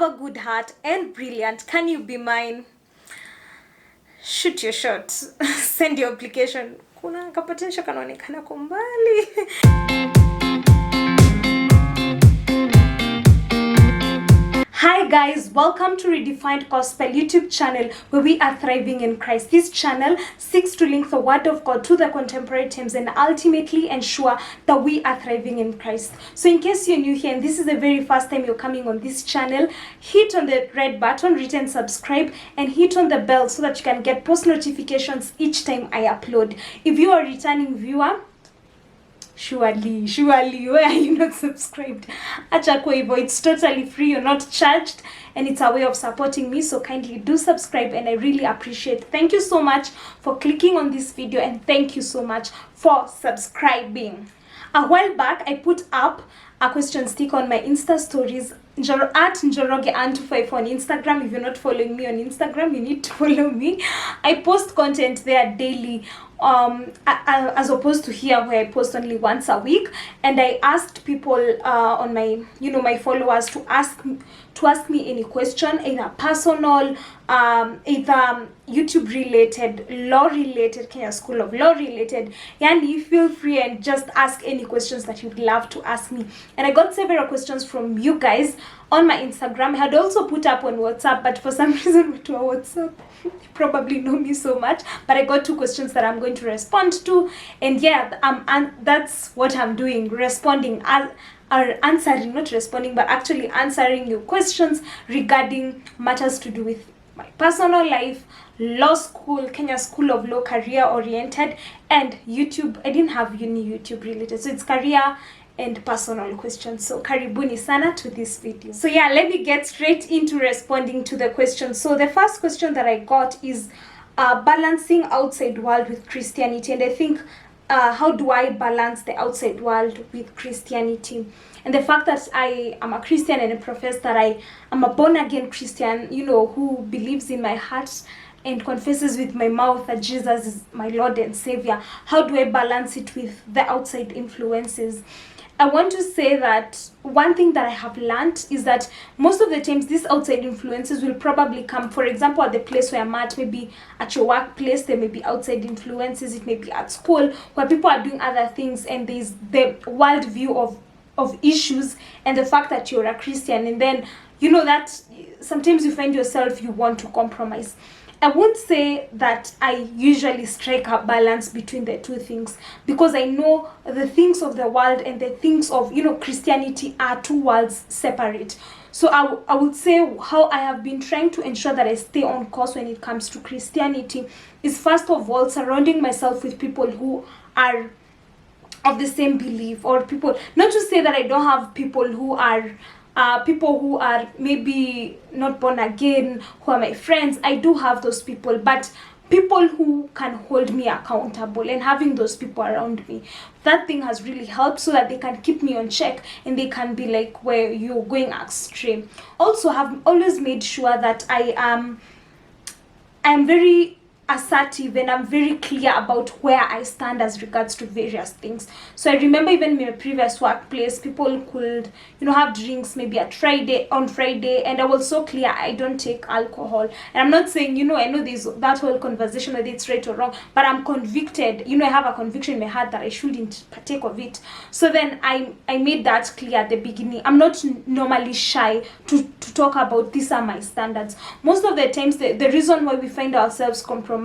have a good heart and brilliant. Can you be mine? Shoot your shot. Send your application. Kuna kapotential kanaonekana kwa mbali. Hi guys, welcome to Redefined Gospel YouTube channel where we are thriving in Christ. This channel seeks to link the word of God to the contemporary times and ultimately ensure that we are thriving in Christ. So in case you're new here and this is the very first time you're coming on this channel, hit on the red button written subscribe and hit on the bell so that you can get post notifications each time I upload. If you are a returning viewer, surely why are you not subscribed? It's totally free, you're not charged, and it's a way of supporting me, so kindly do subscribe and I really appreciate it. Thank you so much for clicking on this video and thank you so much for subscribing. A while back I put up a question stick on my Insta stories at Njoroge254 on Instagram. If you're not following me on Instagram, you need to follow me. I post content there daily, as opposed to here where I post only once a week. And I asked people on my, my followers to ask me any question, either personal, either YouTube related, law related, Kenya School of Law related. Yani, feel free and just ask any questions that you'd love to ask me. And I got several questions from you guys on my Instagram. I had also put up on WhatsApp, but for some reason to our WhatsApp, you probably know me so much, but I got 2 questions that I'm going to respond to, and yeah, and that's what I'm doing, responding or answering, not responding, but actually answering your questions regarding matters to do with my personal life, law school, Kenya School of Law, career oriented, and YouTube. I didn't have uni YouTube related, so it's career and personal questions. So karibuni sana to this video. So yeah, let me get straight into responding to the questions. So the first question that I got is balancing outside world with Christianity, and I think how do I balance the outside world with Christianity? And the fact that I am a Christian and I profess that I am a born again Christian, who believes in my heart and confesses with my mouth that Jesus is my Lord and Savior. How do I balance it with the outside influences? I want to say that one thing that I have learned is that most of the times these outside influences will probably come, for example, at the place where I'm at, maybe at your workplace, there may be outside influences. It may be at school where people are doing other things, and there's the world view of issues and the fact that you're a Christian, and then that sometimes you find yourself you want to compromise. I won't say that I usually strike a balance between the two things, because I know the things of the world and the things of Christianity are two worlds separate. So I would say how I have been trying to ensure that I stay on course when it comes to Christianity is, first of all, surrounding myself with people who are of the same belief, or people, not to say that I don't have people who are maybe not born again, who are my friends. I do have those people, but people who can hold me accountable, and having those people around me, that thing has really helped, so that they can keep me on check and they can be like, where you're going extreme. Also, have always made sure that I am very assertive and I'm very clear about where I stand as regards to various things. So I remember even in my previous workplace, people could have drinks maybe on Friday, and I was so clear I don't take alcohol. And I'm not saying I know there's that whole conversation whether it's right or wrong, but I'm convicted, I have a conviction in my heart that I shouldn't partake of it. So then I made that clear at the beginning. I'm not normally shy to talk about these are my standards. Most of the times the reason why we find ourselves compromising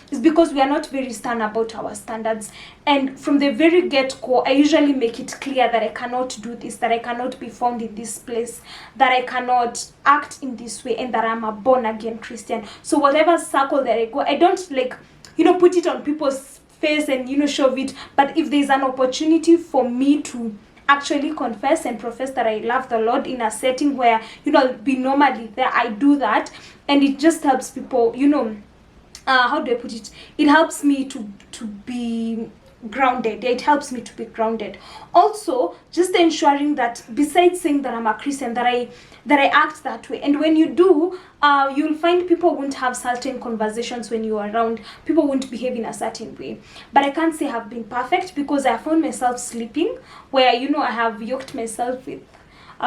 is because we are not very stern about our standards, and from the very get-go I usually make it clear that I cannot do this, that I cannot be found in this place, that I cannot act in this way, and that I'm a born again Christian. So whatever circle that I go, I don't put it on people's face and shove it, but if there's an opportunity for me to actually confess and profess that I love the Lord in a setting where I'll be normally there, I do that, and it just helps people, how do I put it? It helps me to be grounded. It helps me to be grounded. Also, just ensuring that besides saying that I'm a Christian, that I act that way. And when you do, you'll find people won't have certain conversations when you're around. People won't behave in a certain way. But I can't say I've been perfect, because I found myself sleeping where I have yoked myself with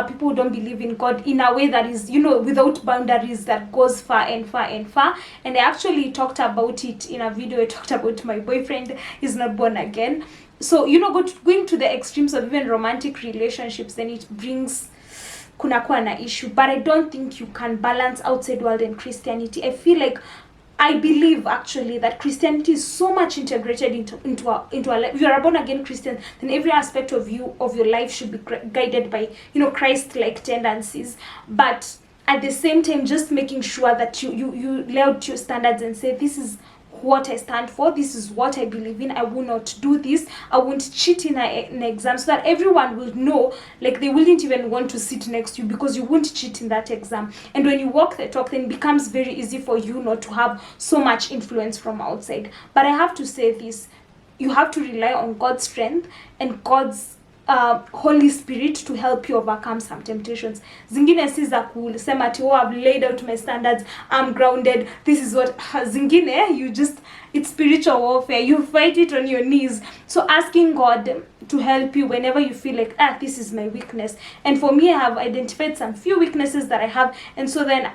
people who don't believe in God in a way that is, without boundaries, that goes far and far and far. And I actually talked about it in a video. I talked about my boyfriend is not born again. So, going to the extremes of even romantic relationships, then it brings kunakuwa na issue. But I don't think you can balance outside world and Christianity. I believe actually that Christianity is so much integrated into our life. If you are a born again Christian, then every aspect of your life should be guided by Christ-like tendencies. But at the same time, just making sure that you lay out your standards and say, this is what I stand for, this is what I believe in, I will not do this, I won't cheat in an exam, so that everyone will know, like they wouldn't even want to sit next to you because you won't cheat in that exam. And when you walk the talk, then it becomes very easy for you not to have so much influence from outside. But I have to say this, you have to rely on God's strength and God's Holy Spirit to help you overcome some temptations. Zingine si za kusema ati I've laid out my standards, I'm grounded, this is what. Zingine, it's spiritual warfare, you fight it on your knees. So asking God to help you whenever you feel like, this is my weakness. And for me, I have identified some few weaknesses that I have, and so then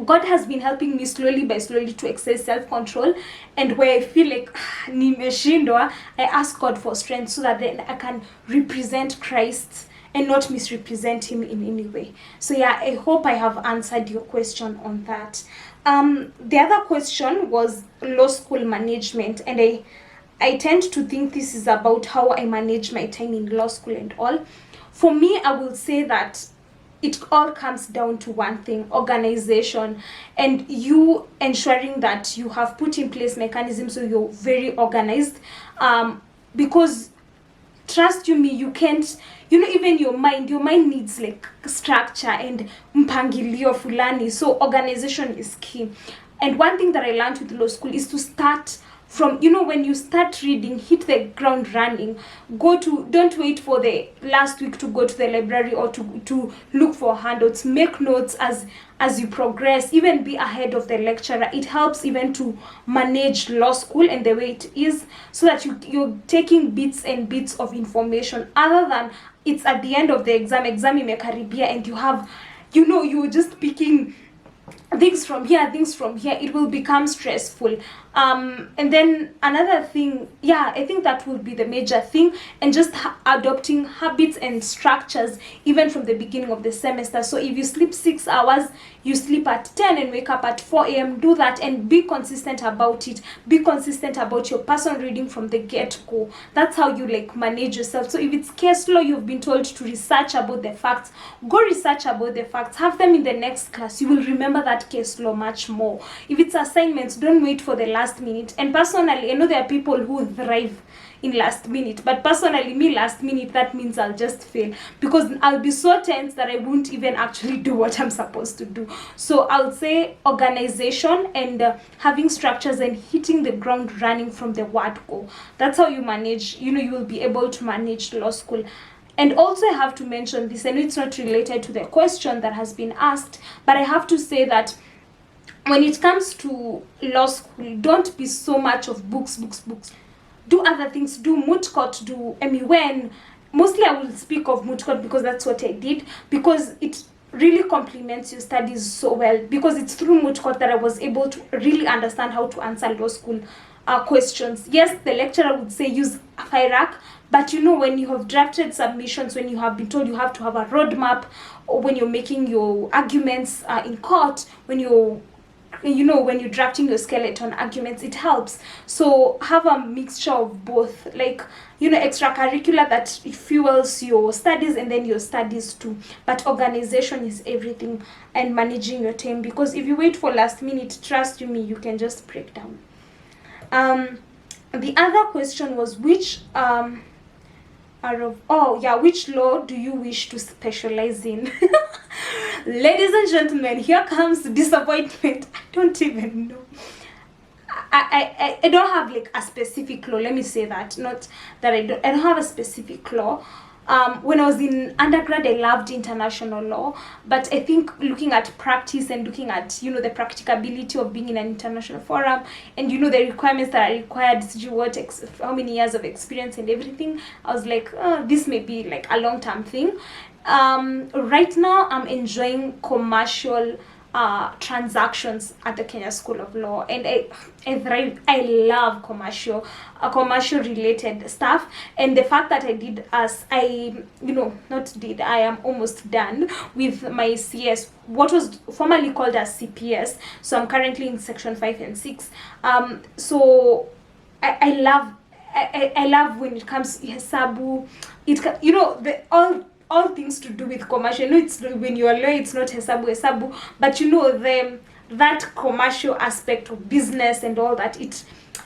God has been helping me slowly to exercise self-control, and where I feel like nimeshindwa, I ask God for strength so that then I can represent Christ and not misrepresent him in any way. So yeah, I hope I have answered your question on that. The other question was law school management, and I tend to think this is about how I manage my time in law school and all. For me, I will say that it all comes down to one thing: organization, and you ensuring that you have put in place mechanisms so you're very organized. Because trust me, you can't, even your mind needs like structure and mpangilio fulani. So organization is key. And one thing that I learned with law school is to start from, when you start reading, hit the ground running. Don't wait for the last week to go to the library or to look for handouts. Make notes as you progress. Even be ahead of the lecturer. It helps even to manage law school and the way it is, so that you're taking bits and bits of information, other than it's at the end of the exam imekaribia, and you have, you're just picking things from here, it will become stressful. And then another thing, I think that will be the major thing, and just adopting habits and structures even from the beginning of the semester. So if you sleep 6 hours, you sleep at 10 and wake up at 4 a.m. Do that and be consistent about it. Be consistent about your personal reading from the get-go. That's how you manage yourself. So if it's case law, you've been told to research about the facts, go research about the facts, have them in the next class. You will remember that case law much more. If it's assignments, don't wait for the last minute. And personally, I know there are people who thrive in last minute, but personally, me, last minute, that means I'll just fail, because I'll be so tense that I won't even actually do what I'm supposed to do. So I'll say organization and having structures and hitting the ground running from the word go. That's how you manage, you will be able to manage law school. And also, I have to mention this, and it's not related to the question that has been asked, but I have to say that when it comes to law school, don't be so much of books. Do other things. Do moot court, do MEWN. Mostly I will speak of moot court because that's what I did, because it really complements your studies so well, because it's through moot court that I was able to really understand how to answer law school questions. Yes, the lecturer would say use a FIRAC, but when you have drafted submissions, when you have been told you have to have a roadmap, or when you're making your arguments in court, when you're drafting your skeleton arguments, it helps. So have a mixture of both, extracurricular that fuels your studies and then your studies too. But organization is everything, and managing your time, because if you wait for last minute, trust me, you can just break down. The other question was which law do you wish to specialize in? Ladies and gentlemen, here comes disappointment. I don't even know. I don't have a specific law. Let me say that. Not that I don't have a specific law. When I was in undergrad, I loved international law, but I think looking at practice and looking at, you know, the practicability of being in an international forum, and, you know, the requirements that are required, how many years of experience and everything, I was like, this may be like a long-term thing. Right now, I'm enjoying commercial transactions at the Kenya School of Law, and I love commercial related stuff. And the fact that I am almost done with my CS, what was formerly called as CPS. So I'm currently in section 5 and 6. So I love when it comes to hesabu. All things to do with commercial. You know, it's when you're a lawyer, it's not hesabu, but you know, that commercial aspect of business and all that, it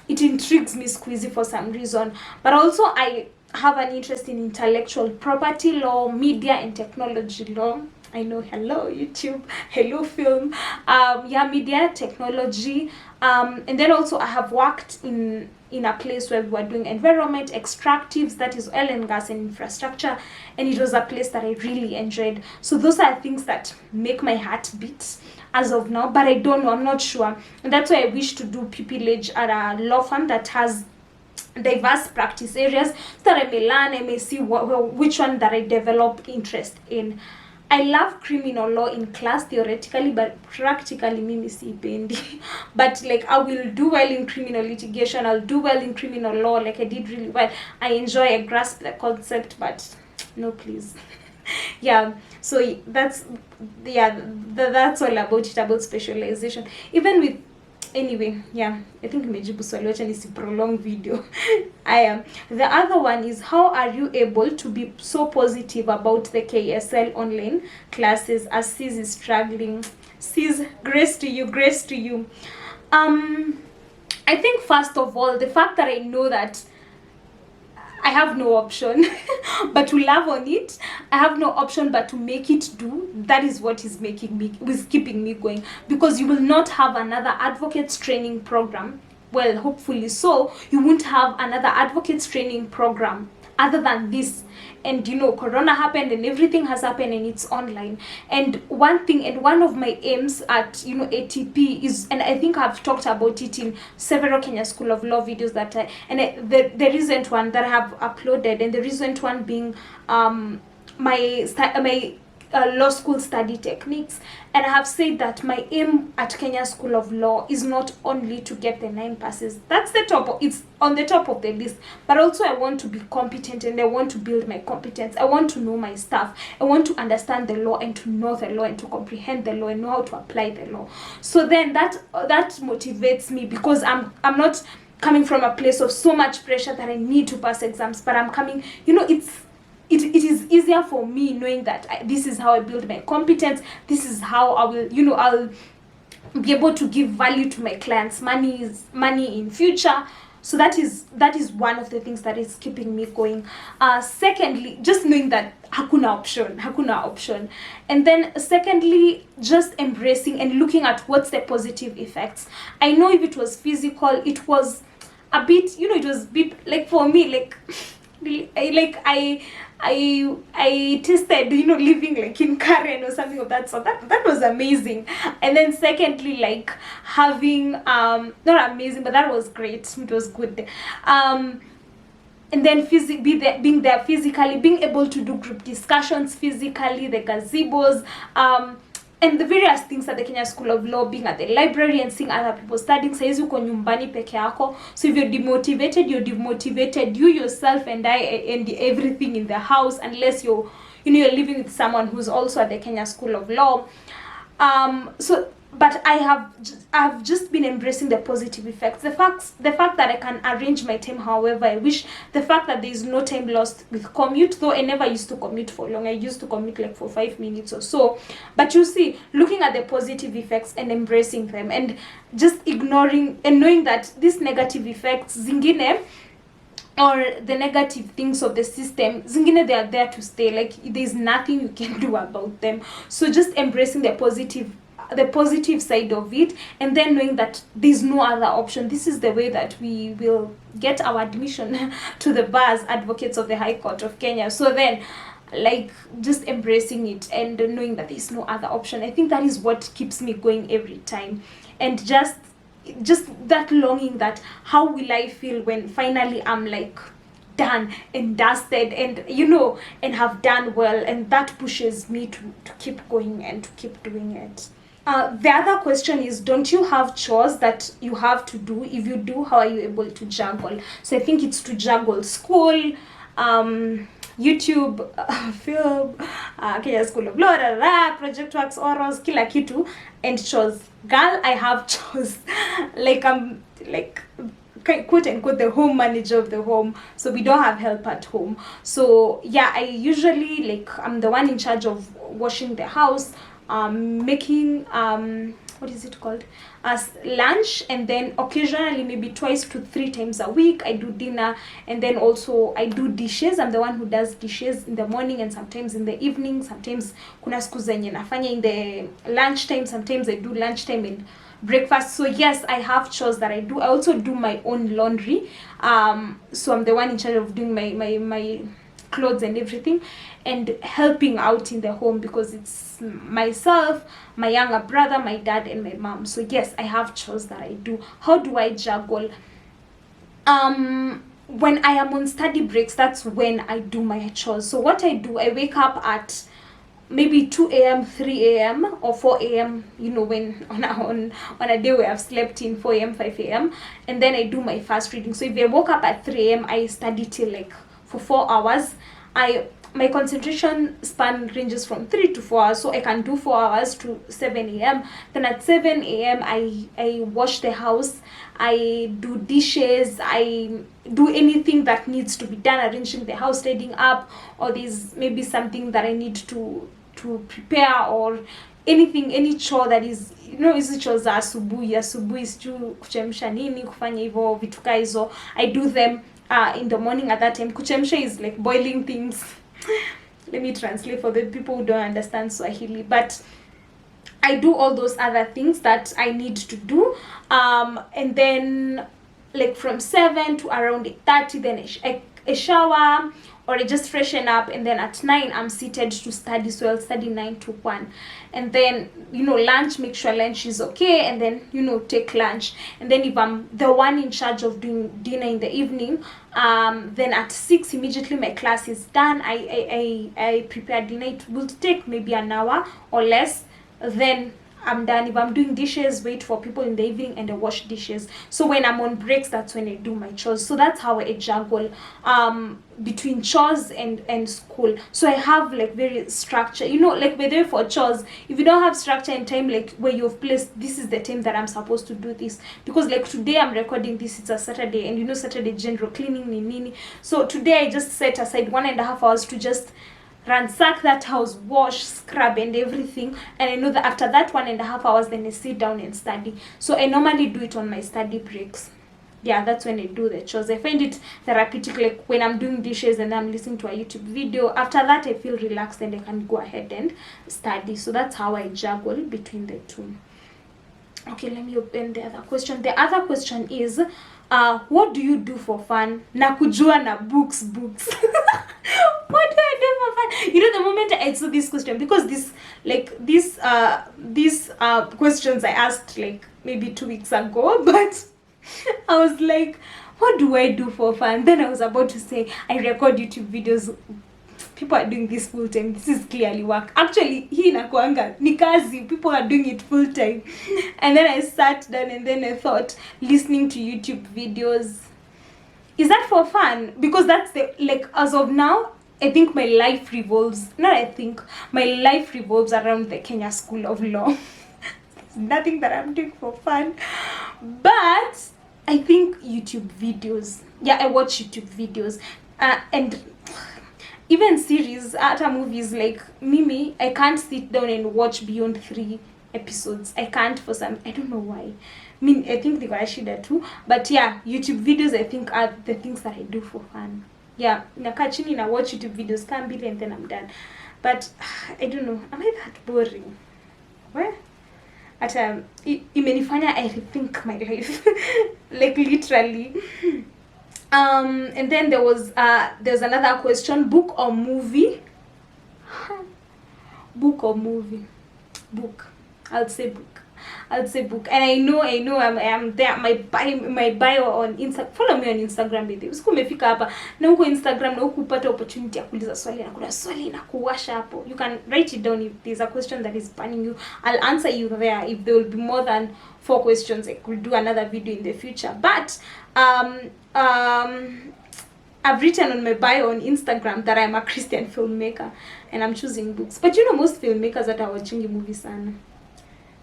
intrigues me squeezy for some reason. But also I have an interest in intellectual property law, media and technology law. I know, hello YouTube, hello film, media, technology, and then also I have worked in a place where we were doing environment extractives, that is oil and gas and infrastructure, and it was a place that I really enjoyed. So those are things that make my heart beat as of now, but I don't know, I'm not sure, and that's why I wish to do pupillage at a law firm that has diverse practice areas, so that I may learn, I may see which one that I develop interest in. I love criminal law in class theoretically, but practically mimi siipendi. But like, I will do well in criminal litigation, I'll do well in criminal law, like I did really well. I grasp the concept, but no please. Yeah, so that's all about specialization. Even with, anyway, yeah, I think nimejibu swali, wacha nisi prolong video. The other one is, how are you able to be so positive about the KSL online classes as Sis is struggling? Sis, grace to you. I think first of all, the fact that I know that I have no option but to love on it. I have no option but to make it do. That is what is keeping me going, because you will not have another advocates training program. Well, hopefully so. You won't have another advocates training program other than this. And you know, corona happened and everything has happened and it's online. And one thing, and one of my aims at, you know, ATP is, and I think I've talked about it in several Kenya School of Law videos the recent one that I have uploaded, and the recent one being my law school study techniques. And I have said that my aim at Kenya School of Law is not only to get the 9 passes. It's on the top of the list, but also I want to be competent, and I want to build my competence. I want to know my stuff. I want to understand the law and to know the law and to comprehend the law and know how to apply the law. So then that motivates me, because I'm not coming from a place of so much pressure that I need to pass exams, but I'm coming, you know, it is easier for me knowing that this is how I build my competence. This is how I will, you know, I'll be able to give value to my clients. Money in future. So that is one of the things that is keeping me going. Secondly, just knowing that hakuna option. And then secondly, just embracing and looking at what's the positive effects. I know if it was physical, it was a bit, you know, it was a bit like, for me, like I tasted, you know, living like in Karen or something of that sort. That was amazing. And then secondly, like having not amazing, but that was great. It was good. And then being there physically, being able to do group discussions physically, the gazebos, and the various things at the Kenya School of Law, being at the library and seeing other people studying. Saizi uko nyumbani peke yako. So if you're demotivated, you yourself and everything in the house, unless you're living with someone who's also at the Kenya School of Law. But I've just been embracing the positive effects. The fact that I can arrange my time however I wish. The fact that there is no time lost with commute, though I never used to commute for long. I used to commute like for 5 minutes or so. But you see, looking at the positive effects and embracing them, and just ignoring and knowing that these negative effects, zingine, or the negative things of the system, zingine, they are there to stay. Like, there's nothing you can do about them. So just embracing the positive the positive side of it, and then knowing that there's no other option. This is the way that we will get our admission to the bar as advocates of the High Court of Kenya. So then, like, just embracing it and knowing that there's no other option. I think that is what keeps me going every time. And just that longing, that how will I feel when finally I'm like done and dusted, and and have done well, and that pushes me to keep going and to keep doing it. The other question is, don't you have chores that you have to do? If you do, how are you able to juggle? So I think it's to juggle school, YouTube, film, Kenya School of Law, project works, orals, kila kitu, and chores. Girl, I have chores. Like, I'm like, quote unquote, the home manager of the home, so we don't have help at home. So yeah, I usually, like, I'm the one in charge of washing the house, making what is it called, as lunch, and then occasionally, maybe 2 to 3 times a week, I do dinner, and then also I do dishes. I'm the one who does dishes in the morning and sometimes in the evening. Sometimes kuna siku zenye nafanya in the lunchtime, sometimes I do lunchtime and breakfast. So yes, I have chores that I do. I also do my own laundry, so I'm the one in charge of doing my clothes and everything, and helping out in the home, because it's myself, my younger brother, my dad, and my mom. So yes, I have chores that I do. How do I juggle? When I am on study breaks, that's when I do my chores. So what I do, I wake up at maybe 2 a.m, 3 a.m, or 4 a.m, when on a day where I've slept in 4 a.m, 5 a.m, and then I do my fast reading. So if I woke up at 3 a.m, I study till like for 4 hours. My concentration span ranges from 3 to 4 hours, so I can do 4 hours to 7 a.m. Then at 7 a.m, I wash the house, I do dishes, I do anything that needs to be done, arranging the house, tidying up, or there's maybe something that I need to prepare, or anything, any chore that is, hizi chore za asubuhi sijui kuchemsha nini, kufanya hivyo vitu ka hizo, I do them in the morning. At that time, kuchemsha is like boiling things. Let me translate for the people who don't understand Swahili, but I do all those other things that I need to do, and then like from 7 to around 8:30, then I shower, or I just freshen up, and then at 9 I'm seated to study. So I'll study 9 to 1, and then lunch, make sure lunch is okay, and then take lunch. And then if I'm the one in charge of doing dinner in the evening, then at 6 immediately my class is done. I prepare dinner. It will take maybe an hour or less, then I'm done. If I'm doing dishes, wait for people in the evening, and I wash dishes. So when I'm on breaks, that's when I do my chores. So that's how I juggle between chores and school. So I have like very structure, like whether for chores, if you don't have structure and time, like where you've placed, this is the time that I'm supposed to do this, because like today I'm recording this, it's a Saturday, and Saturday general cleaning nini. So today I just set aside 1.5 hours to just ransack that house, wash, scrub, and everything. And I know that after that 1.5 hours, then I sit down and study. So I normally do it on my study breaks. Yeah, that's when I do the chores. I find it therapeutic, like when I'm doing dishes and I'm listening to a YouTube video. After that, I feel relaxed and I can go ahead and study. So that's how I juggle between the two. Okay, let me open the other question. The other question is, what do you do for fun? Nakujua na books. What do I do for fun? The moment I saw this question, because these questions I asked like maybe 2 weeks ago, but I was like, what do I do for fun? Then I was about to say, I record YouTube videos. People are doing this full time. This is clearly work. Actually, hii inakuanga ni kazi. People are doing it full time. And then I sat down and then I thought, listening to YouTube videos, is that for fun? Because that's as of now, I think my life revolves around the Kenya School of Law. It's nothing that I'm doing for fun. But I think YouTube videos. Yeah, I watch YouTube videos. And even series, other movies, like Mimi, I can't sit down and watch beyond 3 episodes. I can't, for some, I don't know why. I think they got shida too. But yeah, YouTube videos, I think, are the things that I do for fun. Yeah, nakaa chini na watch YouTube videos kambili, and then I'm done. But I don't know, am I that boring? Where? hata imenifanya I rethink my life like literally. And then there's another question, book or movie? Book or movie? Book. I'll say book. And I know I'm there. My bio on Instagram. Follow me on Instagram baby. Usiku umefika hapa na huko Instagram na huko upata opportunity ya kuuliza swali na kuna swali na kuwasha hapo. You can write it down if there's a question that is burning you. I'll answer you there. If there will be more than 4 questions, I could do another video in the future. But I've written on my bio on Instagram that I'm a Christian filmmaker and I'm choosing books. But you know, most filmmakers that are watching movies sana.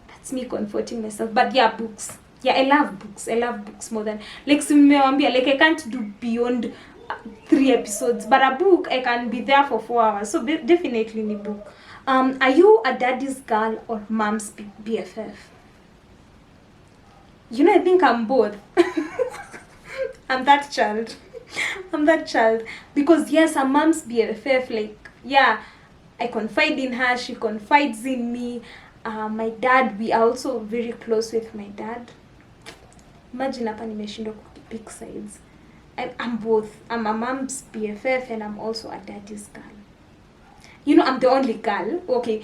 That's me comforting myself. But yeah, books. Yeah, I love books. I love books more than like I can't do beyond 3 episodes. But a book I can be there for 4 hours. So definitely need book. Are you a daddy's girl or mom's BFF? You know, I think I'm both. I'm that child. Because yes, a mom's BFF, like, yeah, I confide in her, she confides in me. My dad, we are also very close with my dad. Imagine hapa nimeshindwa kupick sides. I'm both. I'm a mom's BFF and I'm also a daddy's girl. You know, I'm the only girl. Okay,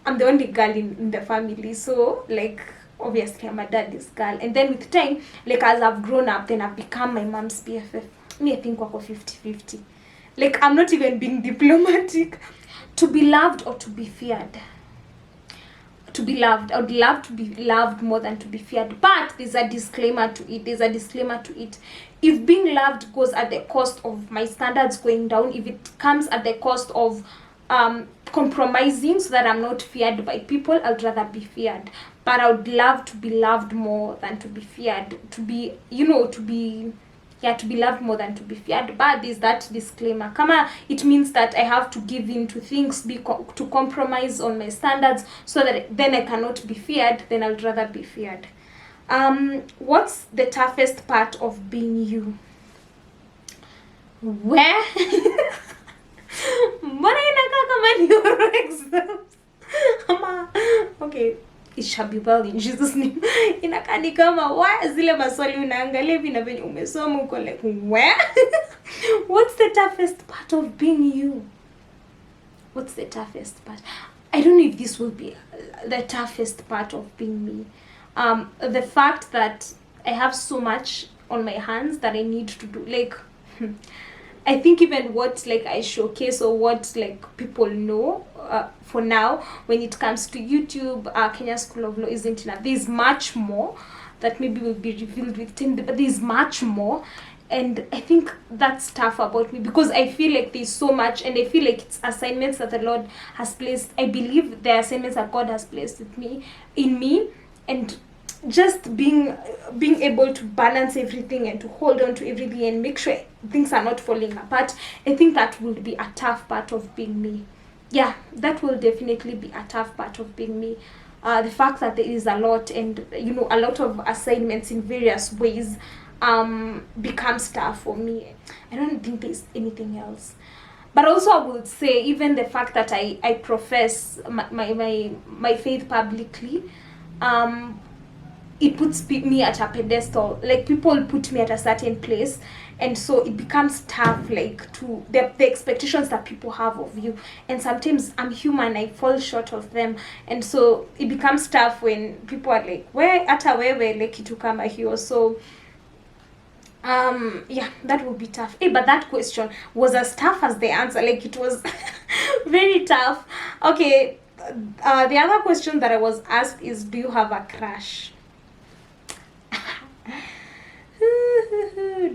I'm the only girl in the family. So, like, obviously I'm a daddy's girl. And then with time, like, as I've grown up, then I've become my mom's BFF. Me, I think wako 50-50. Like, I'm not even being diplomatic. To be loved or to be feared? To be loved. I would love to be loved more than to be feared. But there's a disclaimer to it. If being loved goes at the cost of my standards going down, if it comes at the cost of compromising so that I'm not feared by people, I'd rather be feared. But I would love to be loved more than to be feared. To be loved more than to be feared. But there's that disclaimer. Kama it means that I have to give in to things, to compromise on my standards so that then I cannot be feared, then I'd rather be feared. What's the toughest part of being you? Where? Mbona inakaa kama ni exams? Okay. It shall be well in Jesus name. Inakaa ni kama zile maswali unaangalia hivi na venye umesoma uko like where? What's the toughest part of being you? What's the toughest part? I don't know if this will be the toughest part of being me. The fact that I have so much on my hands that I need to do. Like, I think even what like I showcase or what like people know for now when it comes to YouTube, Kenya School of Law isn't enough. There's much more that maybe will be revealed with time, but there's much more. And I think that's tough about me because I feel like there's so much and I feel like it's assignments that the Lord has placed. I believe the assignments that God has placed in me and just being able to balance everything and to hold on to everything and make sure things are not falling apart. I think that will be a tough part of being me. Yeah, that will definitely be a tough part of being me. The fact that there is a lot and a lot of assignments in various ways becomes tough for me. I don't think there's anything else. But also I would say even the fact that I profess my faith publicly, it puts me at a pedestal. Like people put me at a certain place, and so it becomes tough, like to the expectations that people have of you. And sometimes I'm human, I fall short of them, and so it becomes tough when people are like, where ata wewe like kitu kama hiyo. So yeah, that would be tough. Hey, but that question was as tough as the answer. Like it was very tough. Okay, the other question that I was asked is, do you have a crush?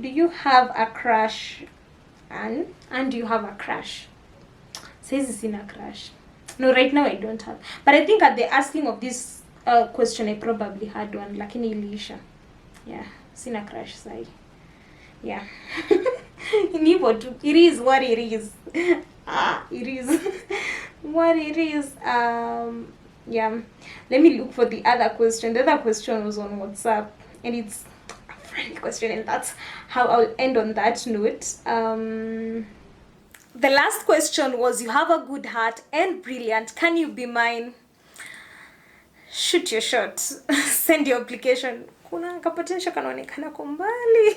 Do you have a crush? And do you have a crush? Says it's in a crush. No, right now I don't have. But I think at the asking of this question, I probably had one. Lakini iliisha. Yeah, sina crush sai. Yeah. It is what it is. It is what it is. Yeah. Let me look for the other question. The other question was on WhatsApp, and it's a friendly question, and that's how I'll end on that note. The last question was, you have a good heart and brilliant. Can you be mine? shoot your shot. Send your application. Kuna ka potential kanaonekana kwa mbali.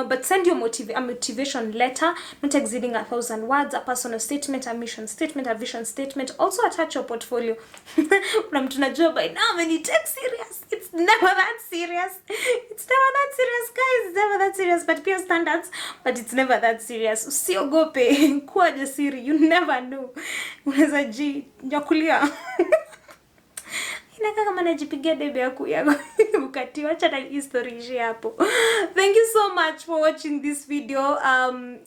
But send your motivation letter, not exceeding 1,000 words, a personal statement, a mission statement, a vision statement. Also attach your portfolio. Kuna mtu najua by now when you take serious, it's never that serious. It's never that serious, guys. It's never that serious. But pure standards, but it's never that serious. Usiogope. Kuwa jasiri. You never know. Unaweza nyakulia. Inaka kama najipigia debe ya ukati wacha na history hapo. Thank you so much for watching this video.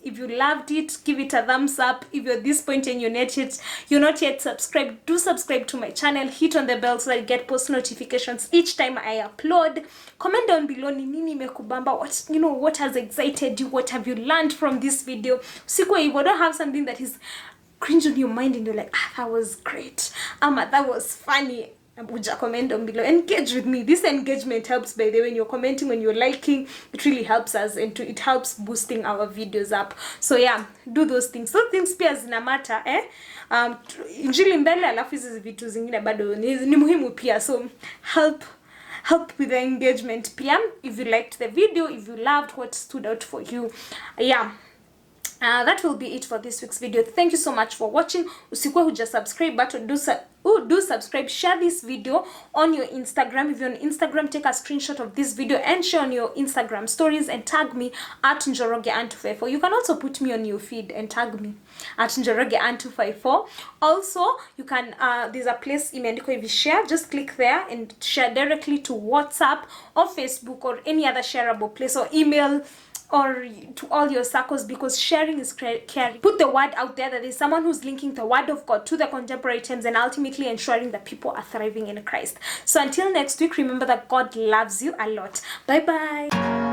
If you loved it, give it a thumbs up. If you're at this point and you're not yet subscribed, do subscribe to my channel. Hit on the bell so that you get post notifications each time I upload. Comment down below ni nini imekubamba, what has excited you, what have you learned from this video. Sikwa if you don't have something that is cringe on your mind and you're like, that was great, that was funny, comment down below. Engage with me. This engagement helps, by the way. When you're commenting, when you're liking, it really helps us, and it helps boosting our videos up. So yeah, do those things. So things pia zina matter, injili mbele alafu hizi vitu zingine bado ni muhimu pia. So help with the engagement pia. If you liked the video, if you loved what stood out for you, yeah. That will be it for this week's video. Thank you so much for watching. Usikuwa huja subscribe, but do subscribe. Share this video on your Instagram. If you're on Instagram, take a screenshot of this video and share on your Instagram stories and tag me at Njoroge254. You can also put me on your feed and tag me at Njoroge254. Also, you can there's a place imeandikwa hivi share. Just click there and share directly to WhatsApp or Facebook or any other shareable place, or email, or to all your circles, because sharing is caring. Put the word out there that there's someone who's linking the word of God to the contemporary times and ultimately ensuring that people are thriving in Christ. So until next week, remember that God loves you a lot. Bye bye.